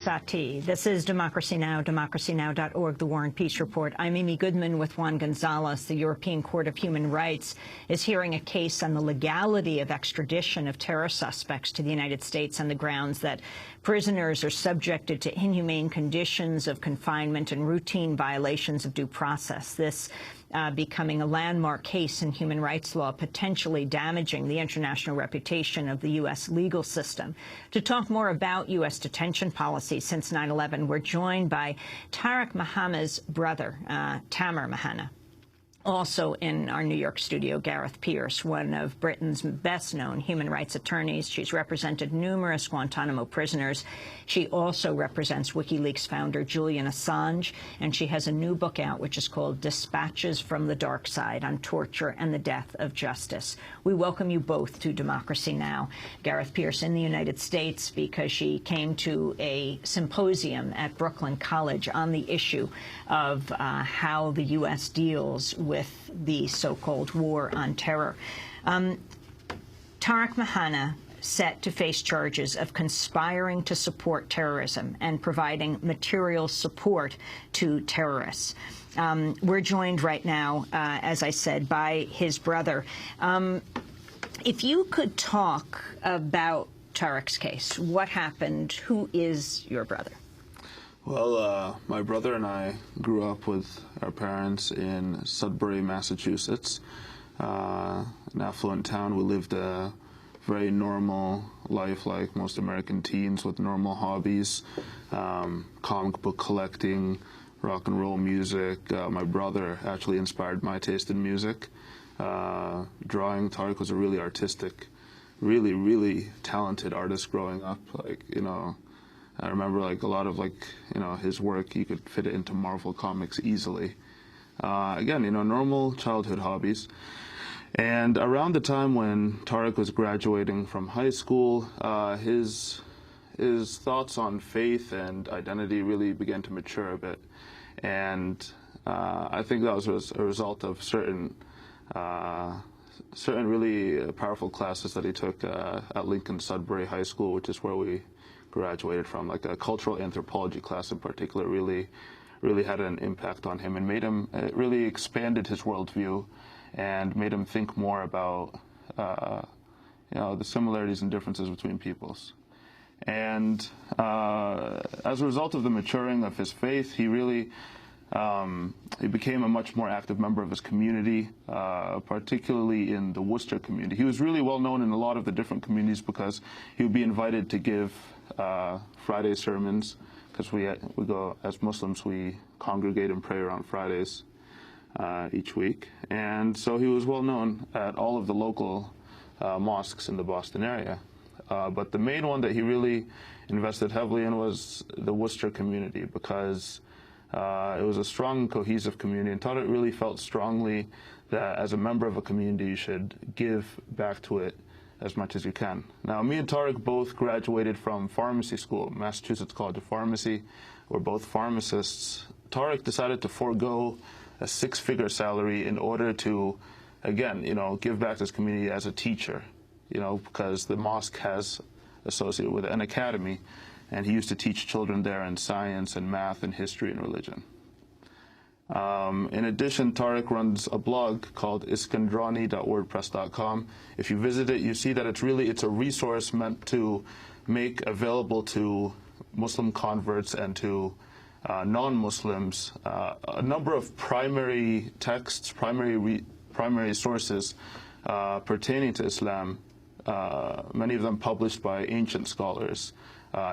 Sati. This is Democracy Now!, democracynow.org, The War and Peace Report. I'm Amy Goodman with Juan Gonzalez. The European Court of Human Rights is hearing a case on the legality of extradition of terror suspects to the United States on the grounds that prisoners are subjected to inhumane conditions of confinement and routine violations of due process. This becoming a landmark case in human rights law, potentially damaging the international reputation of the U.S. legal system. To talk more about U.S. detention policy since 9/11, we're joined by Tariq Mahana's brother, Tamer Mahana. Also in our New York studio, Gareth Pierce, one of Britain's best-known human rights attorneys. She's represented numerous Guantanamo prisoners. She also represents WikiLeaks founder Julian Assange, and she has a new book out which is called Dispatches from the Dark Side on Torture and the Death of Justice. We welcome you both to Democracy Now! Gareth Pierce in the United States because she came to a symposium at Brooklyn College on the issue of how the U.S. deals with the so-called war on terror. Tariq Mahana set to face charges of conspiring to support terrorism and providing material support to terrorists. We're joined right now, as I said, by his brother. If you could talk about Tariq's case, what happened? Who is your brother? Well, my brother and I grew up with our parents in Sudbury, Massachusetts, an affluent town. We lived a very normal life like most American teens with normal hobbies, comic book collecting, rock and roll music. My brother actually inspired my taste in music. Drawing. Tariq was a really artistic, really talented artist growing up. I remember a lot of his work, you could fit it into Marvel Comics easily. Again, normal childhood hobbies. And around the time when Tariq was graduating from high school, his thoughts on faith and identity really began to mature a bit. And I think that was a result of certain really powerful classes that he took at Lincoln Sudbury High School, which is where we graduated from. Like a cultural anthropology class in particular really had an impact on him and made him, it really expanded his worldview and made him think more about the similarities and differences between peoples. And as a result of the maturing of his faith, he really he became a much more active member of his community, particularly in the Worcester community. He was really well known in a lot of the different communities because he would be invited to give Friday sermons, because we go, as Muslims, we congregate and pray around Fridays each week. And so he was well known at all of the local mosques in the Boston area. But the main one that he really invested heavily in was the Worcester community, because it was a strong, cohesive community, and Tariq really felt strongly that as a member of a community, you should give back to it as much as you can. Now, me and Tariq both graduated from pharmacy school, Massachusetts College of Pharmacy. We're both pharmacists. Tariq decided to forego a six-figure salary in order to, again, give back to his community as a teacher, because the mosque has associated with an academy, and he used to teach children there in science and math and history and religion. In addition, Tariq runs a blog called iskandrani.wordpress.com. If you visit it, you see that it's a resource meant to make available to Muslim converts and to non-Muslims a number of primary texts, primary sources pertaining to Islam, many of them published by ancient scholars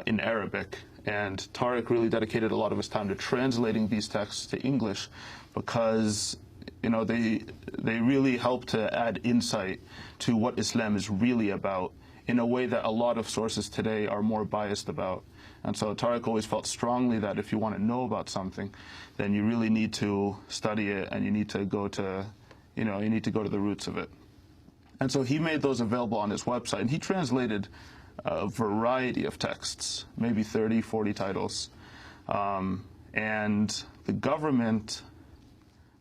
in Arabic. And Tariq really dedicated a lot of his time to translating these texts to English because, they really help to add insight to what Islam is really about in a way that a lot of sources today are more biased about. And so Tariq always felt strongly that if you want to know about something, then you really need to study it, and you need to go to, you need to go to the roots of it. And so he made those available on his website, and he translated a variety of texts, maybe 30, 40 titles. And the government,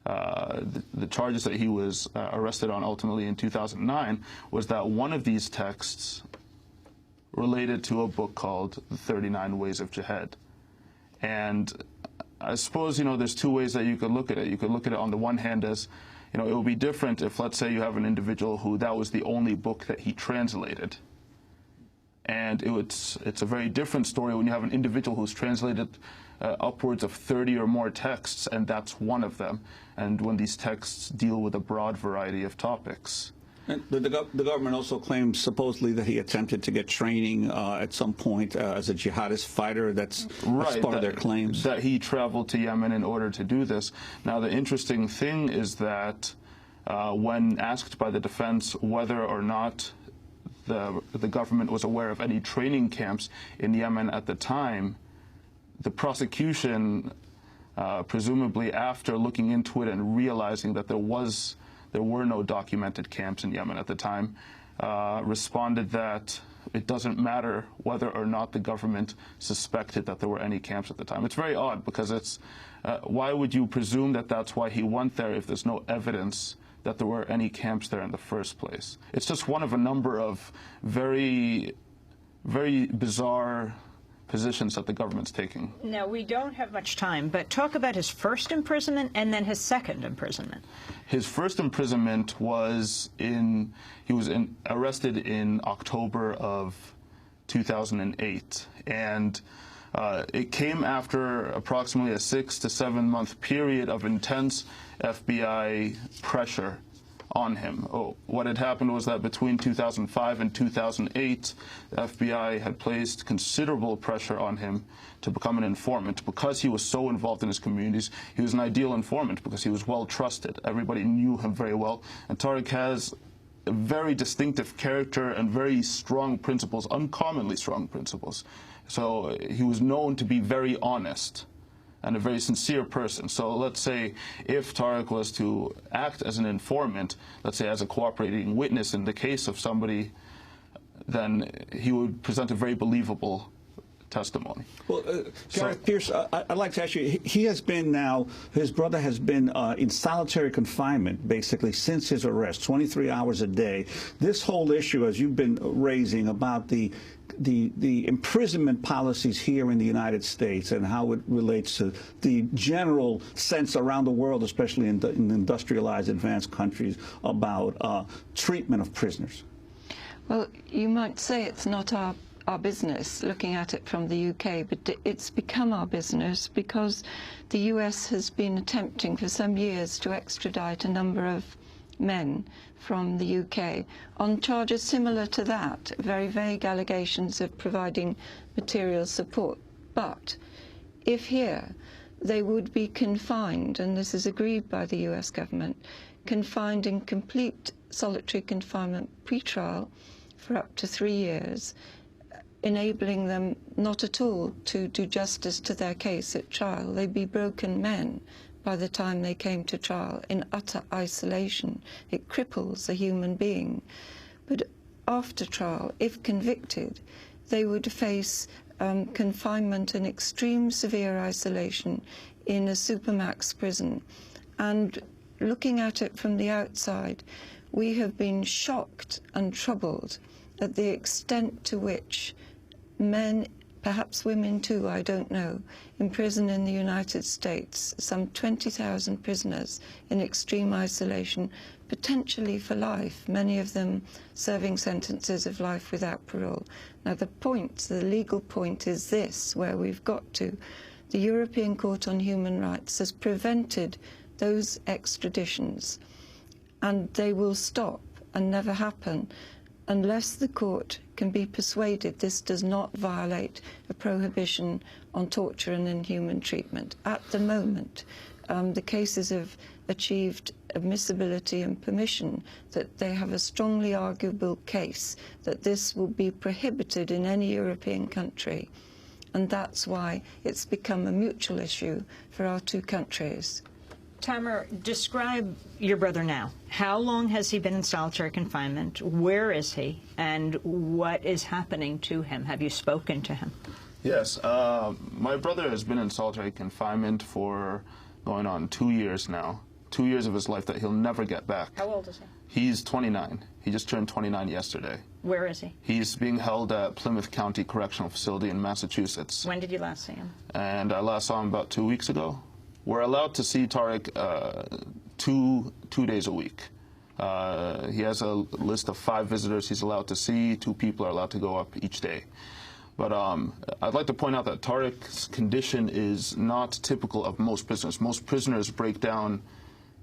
the charges that he was arrested on ultimately in 2009 was that one of these texts related to a book called The 39 Ways of Jihad. And I suppose, there's two ways that you could look at it. You could look at it on the one hand as, it would be different if, let's say, you have an individual who that was the only book that he translated. And it's a very different story when you have an individual who's translated upwards of 30 or more texts, and that's one of them. And when these texts deal with a broad variety of topics. And the government also claims supposedly that he attempted to get training at some point as a jihadist fighter. That's part of their claims. That he traveled to Yemen in order to do this. Now, the interesting thing is that when asked by the defense whether or not the government was aware of any training camps in Yemen at the time, the prosecution, presumably after looking into it and realizing that there were no documented camps in Yemen at the time, responded that it doesn't matter whether or not the government suspected that there were any camps at the time. It's very odd because it's, why would you presume that that's why he went there if there's no evidence that there were any camps there in the first place? It's just one of a number of very, very bizarre positions that the government's taking. Now, we don't have much time, but talk about his first imprisonment and then his second imprisonment. His first imprisonment was arrested in October of 2008, and it came after approximately a 6 to 7 month period of intense FBI pressure on him. What had happened was that between 2005 and 2008, the FBI had placed considerable pressure on him to become an informant. Because he was so involved in his communities, he was an ideal informant because he was well trusted. Everybody knew him very well. And Tariq has a very distinctive character and very strong principles, uncommonly strong principles. So he was known to be very honest and a very sincere person. So let's say if Tariq was to act as an informant, let's say as a cooperating witness in the case of somebody, then he would present a very believable testimony. Well, Gareth Pierce, I'd like to ask you, he has been now, his brother has been in solitary confinement basically since his arrest, 23 hours a day. This whole issue, as you've been raising about the imprisonment policies here in the United States and how it relates to the general sense around the world, especially in industrialized advanced countries, about treatment of prisoners. Well, you might say it's not our business looking at it from the UK, but it's become our business because the US has been attempting for some years to extradite a number of men from the UK on charges similar to that, very vague allegations of providing material support. But if here, they would be confined, and this is agreed by the US government, confined in complete solitary confinement pre-trial for up to 3 years, enabling them not at all to do justice to their case at trial. They'd be broken men by the time they came to trial, in utter isolation. It cripples a human being. But after trial, if convicted, they would face confinement and extreme severe isolation in a supermax prison. And looking at it from the outside, we have been shocked and troubled at the extent to which men, perhaps women too, I don't know, in prison in the United States, some 20,000 prisoners in extreme isolation, potentially for life, many of them serving sentences of life without parole. Now the legal point is this, where we've got to. The European Court on Human Rights has prevented those extraditions, and they will stop and never happen unless the court can be persuaded this does not violate a prohibition on torture and inhuman treatment. At the moment, the cases have achieved admissibility and permission that they have a strongly arguable case that this will be prohibited in any European country. And that's why it's become a mutual issue for our two countries. Tamer, describe your brother now. How long has he been in solitary confinement? Where is he? And what is happening to him? Have you spoken to him? Yes. My brother has been in solitary confinement for going on 2 years now. 2 years of his life that he'll never get back. How old is he? He's 29. He just turned 29 yesterday. Where is he? He's being held at Plymouth County Correctional Facility in Massachusetts. When did you last see him? And I last saw him about 2 weeks ago. We're allowed to see Tariq two days a week. He has a list of 5 visitors he's allowed to see. 2 people are allowed to go up each day. But I'd like to point out that Tariq's condition is not typical of most prisoners. Most prisoners break down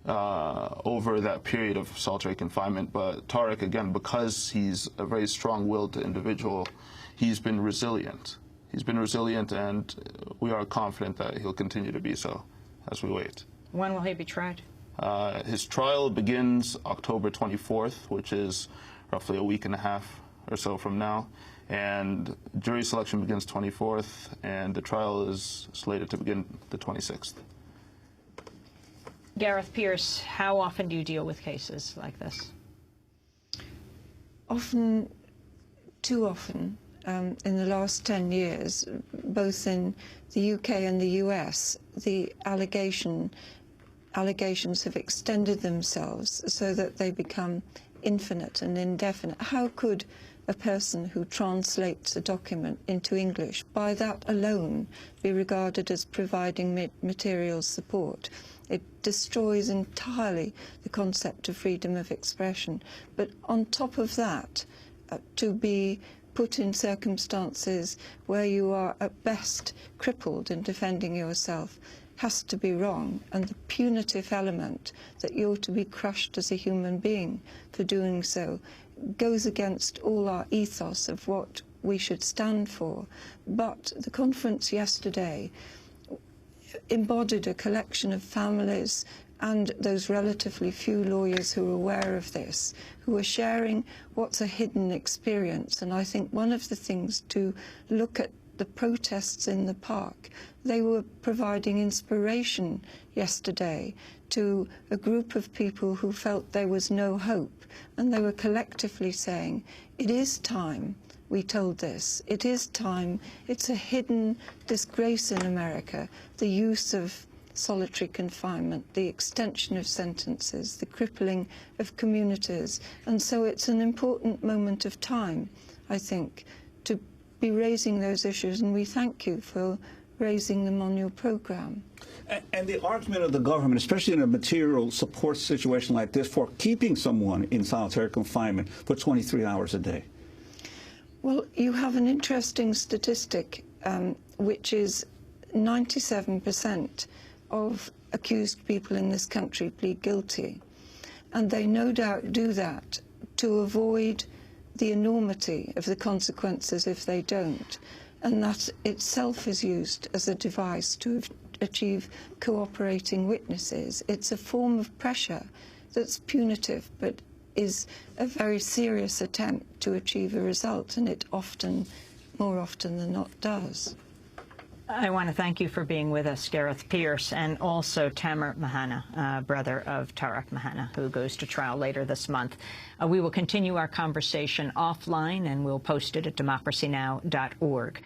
over that period of solitary confinement. But Tariq, again, because he's a very strong-willed individual, he's been resilient. He's been resilient, and we are confident that he'll continue to be so as we wait. When will he be tried? His trial begins October 24th, which is roughly a week and a half or so from now. And jury selection begins 24th, and the trial is slated to begin the 26th. Gareth Pierce, how often do you deal with cases like this? Often, too often. In the last 10 years, both in the UK and the US, the allegations have extended themselves so that they become infinite and indefinite. How could a person who translates a document into English, by that alone, be regarded as providing material support? It destroys entirely the concept of freedom of expression. But on top of that, to be put in circumstances where you are at best crippled in defending yourself has to be wrong, and the punitive element that you're to be crushed as a human being for doing so goes against all our ethos of what we should stand for. But the conference yesterday embodied a collection of families and those relatively few lawyers who are aware of this, who are sharing what's a hidden experience. And I think one of the things to look at the protests in the park, they were providing inspiration yesterday to a group of people who felt there was no hope. And they were collectively saying, it is time we told this. It is time. It's a hidden disgrace in America, the use of solitary confinement, the extension of sentences, the crippling of communities. And so it's an important moment of time, I think, to be raising those issues, and we thank you for raising them on your program. And the argument of the government, especially in a material support situation like this, for keeping someone in solitary confinement for 23 hours a day. Well, you have an interesting statistic, which is 97% of accused people in this country plead guilty. And they no doubt do that to avoid the enormity of the consequences if they don't. And that itself is used as a device to achieve cooperating witnesses. It's a form of pressure that's punitive, but is a very serious attempt to achieve a result, and it often, more often than not, does. I want to thank you for being with us, Gareth Pierce, and also Tamer Mahana, brother of Tariq Mahana, who goes to trial later this month. We will continue our conversation offline, and we'll post it at democracynow.org.